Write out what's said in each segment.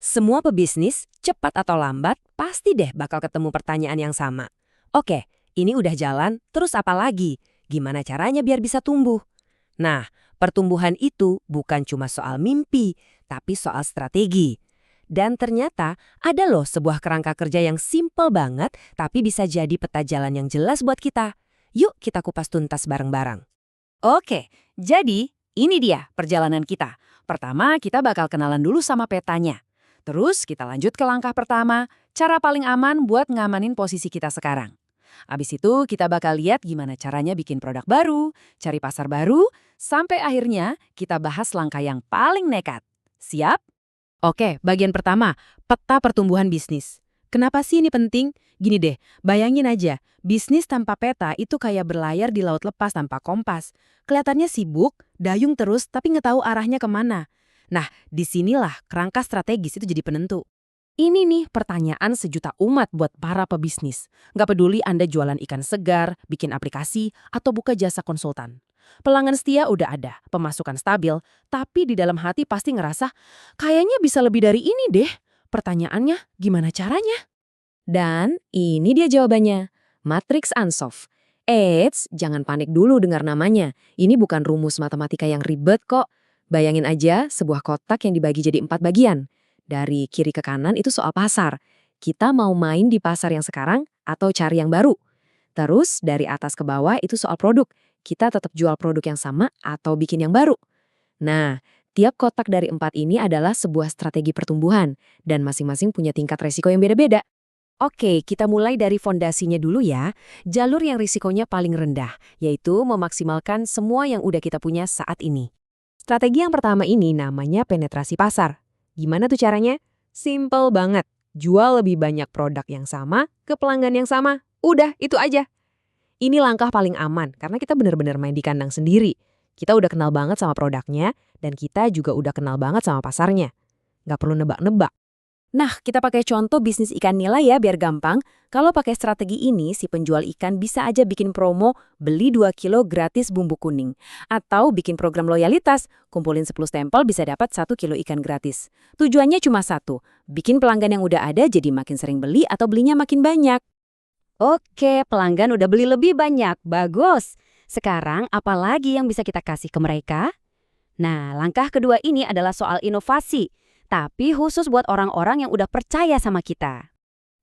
Semua pebisnis, cepat atau lambat, pasti deh bakal ketemu pertanyaan yang sama. Oke, ini udah jalan, terus apa lagi? Gimana caranya biar bisa tumbuh? Nah, pertumbuhan itu bukan cuma soal mimpi, tapi soal strategi. Dan ternyata ada loh sebuah kerangka kerja yang simple banget, tapi bisa jadi peta jalan yang jelas buat kita. Yuk kita kupas tuntas bareng-bareng. Oke, jadi ini dia perjalanan kita. Pertama, kita bakal kenalan dulu sama petanya. Terus kita lanjut ke langkah pertama, cara paling aman buat ngamanin posisi kita sekarang. Abis itu kita bakal lihat gimana caranya bikin produk baru, cari pasar baru, sampai akhirnya kita bahas langkah yang paling nekat. Siap? Oke, bagian pertama, peta pertumbuhan bisnis. Kenapa sih ini penting? Gini deh, bayangin aja, bisnis tanpa peta itu kayak berlayar di laut lepas tanpa kompas. Kelihatannya sibuk, dayung terus, tapi nggak tahu arahnya kemana. Nah, disinilah kerangka strategis itu jadi penentu. Ini nih pertanyaan sejuta umat buat para pebisnis. Nggak peduli Anda jualan ikan segar, bikin aplikasi, atau buka jasa konsultan. Pelanggan setia udah ada, pemasukan stabil, tapi di dalam hati pasti ngerasa, kayaknya bisa lebih dari ini deh. Pertanyaannya, gimana caranya? Dan ini dia jawabannya, Matrix Unsolved. Eits, jangan panik dulu dengar namanya. Ini bukan rumus matematika yang ribet kok. Bayangin aja sebuah kotak yang dibagi jadi 4 bagian. Dari kiri ke kanan itu soal pasar. Kita mau main di pasar yang sekarang atau cari yang baru. Terus dari atas ke bawah itu soal produk. Kita tetap jual produk yang sama atau bikin yang baru. Nah, tiap kotak dari 4 ini adalah sebuah strategi pertumbuhan. Dan masing-masing punya tingkat resiko yang beda-beda. Oke, kita mulai dari fondasinya dulu ya. Jalur yang risikonya paling rendah, yaitu memaksimalkan semua yang udah kita punya saat ini. Strategi yang pertama ini namanya penetrasi pasar. Gimana tuh caranya? Simple banget. Jual lebih banyak produk yang sama ke pelanggan yang sama. Udah, itu aja. Ini langkah paling aman karena kita benar-benar main di kandang sendiri. Kita udah kenal banget sama produknya dan kita juga udah kenal banget sama pasarnya. Nggak perlu nebak-nebak. Nah, kita pakai contoh bisnis ikan nila ya biar gampang. Kalau pakai strategi ini, si penjual ikan bisa aja bikin promo beli 2 kilo gratis bumbu kuning. Atau bikin program loyalitas, kumpulin 10 stempel bisa dapat 1 kilo ikan gratis. Tujuannya cuma satu, bikin pelanggan yang udah ada jadi makin sering beli atau belinya makin banyak. Oke, pelanggan udah beli lebih banyak. Bagus. Sekarang apa lagi yang bisa kita kasih ke mereka? Nah, langkah kedua ini adalah soal inovasi. Tapi khusus buat orang-orang yang udah percaya sama kita.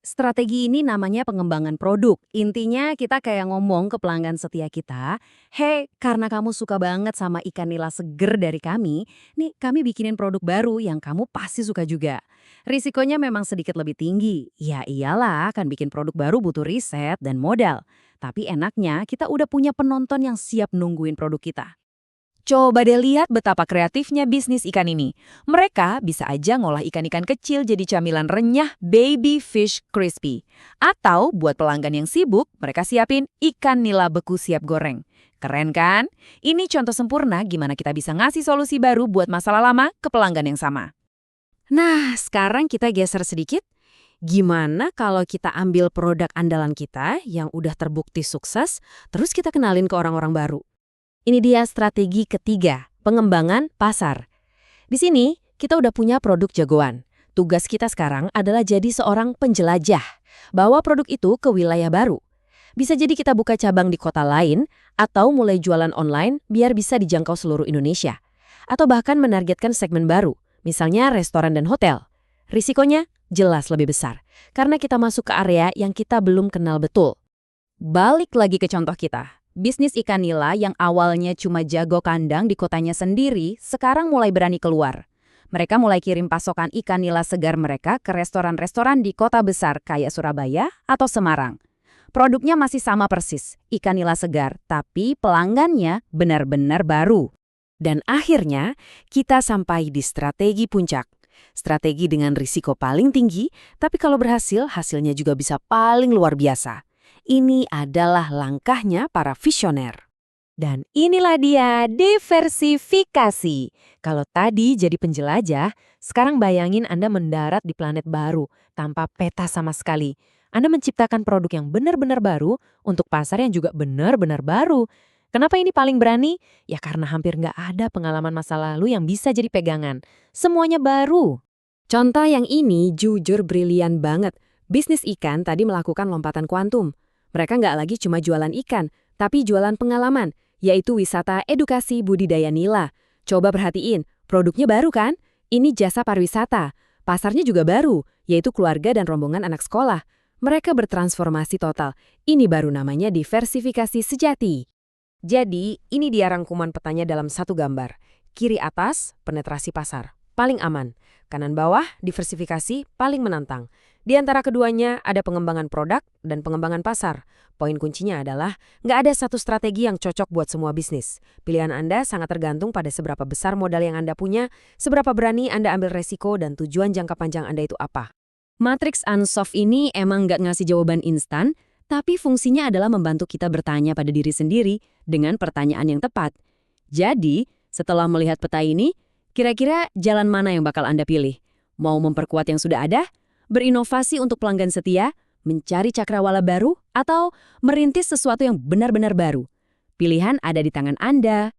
Strategi ini namanya pengembangan produk. Intinya kita kayak ngomong ke pelanggan setia kita, "Hey, karena kamu suka banget sama ikan nila seger dari kami, nih kami bikinin produk baru yang kamu pasti suka juga." Risikonya memang sedikit lebih tinggi. Ya iyalah, kan bikin produk baru butuh riset dan modal. Tapi enaknya kita udah punya penonton yang siap nungguin produk kita. Coba deh lihat betapa kreatifnya bisnis ikan ini. Mereka bisa aja ngolah ikan-ikan kecil jadi camilan renyah baby fish crispy. Atau buat pelanggan yang sibuk, mereka siapin ikan nila beku siap goreng. Keren kan? Ini contoh sempurna gimana kita bisa ngasih solusi baru buat masalah lama ke pelanggan yang sama. Nah, sekarang kita geser sedikit. Gimana kalau kita ambil produk andalan kita yang udah terbukti sukses, terus kita kenalin ke orang-orang baru? Ini dia strategi ketiga, pengembangan pasar. Di sini, kita udah punya produk jagoan. Tugas kita sekarang adalah jadi seorang penjelajah. Bawa produk itu ke wilayah baru. Bisa jadi kita buka cabang di kota lain, atau mulai jualan online biar bisa dijangkau seluruh Indonesia. Atau bahkan menargetkan segmen baru, misalnya restoran dan hotel. Risikonya jelas lebih besar, karena kita masuk ke area yang kita belum kenal betul. Balik lagi ke contoh kita. Bisnis ikan nila yang awalnya cuma jago kandang di kotanya sendiri, sekarang mulai berani keluar. Mereka mulai kirim pasokan ikan nila segar mereka ke restoran-restoran di kota besar kayak Surabaya atau Semarang. Produknya masih sama persis, ikan nila segar, tapi pelanggannya benar-benar baru. Dan akhirnya, kita sampai di strategi puncak. Strategi dengan risiko paling tinggi, tapi kalau berhasil, hasilnya juga bisa paling luar biasa. Ini adalah langkahnya para visioner. Dan inilah dia diversifikasi. Kalau tadi jadi penjelajah, sekarang bayangin Anda mendarat di planet baru tanpa peta sama sekali. Anda menciptakan produk yang benar-benar baru untuk pasar yang juga benar-benar baru. Kenapa ini paling berani? Ya karena hampir nggak ada pengalaman masa lalu yang bisa jadi pegangan. Semuanya baru. Contoh yang ini jujur brilian banget. Bisnis ikan tadi melakukan lompatan kuantum. Mereka nggak lagi cuma jualan ikan, tapi jualan pengalaman, yaitu wisata edukasi budidaya nila. Coba perhatiin, produknya baru kan? Ini jasa pariwisata. Pasarnya juga baru, yaitu keluarga dan rombongan anak sekolah. Mereka bertransformasi total. Ini baru namanya diversifikasi sejati. Jadi, ini dia rangkuman petanya dalam satu gambar. Kiri atas, penetrasi pasar. Paling aman. Kanan bawah, diversifikasi, paling menantang. Di antara keduanya ada pengembangan produk dan pengembangan pasar. Poin kuncinya adalah nggak ada satu strategi yang cocok buat semua bisnis. Pilihan Anda sangat tergantung pada seberapa besar modal yang Anda punya, seberapa berani Anda ambil resiko, dan tujuan jangka panjang Anda itu apa. Matrix Unsolved ini emang nggak ngasih jawaban instan, tapi fungsinya adalah membantu kita bertanya pada diri sendiri dengan pertanyaan yang tepat. Jadi, setelah melihat peta ini, kira-kira jalan mana yang bakal Anda pilih? Mau memperkuat yang sudah ada? Berinovasi untuk pelanggan setia? Mencari cakrawala baru? Atau merintis sesuatu yang benar-benar baru? Pilihan ada di tangan Anda.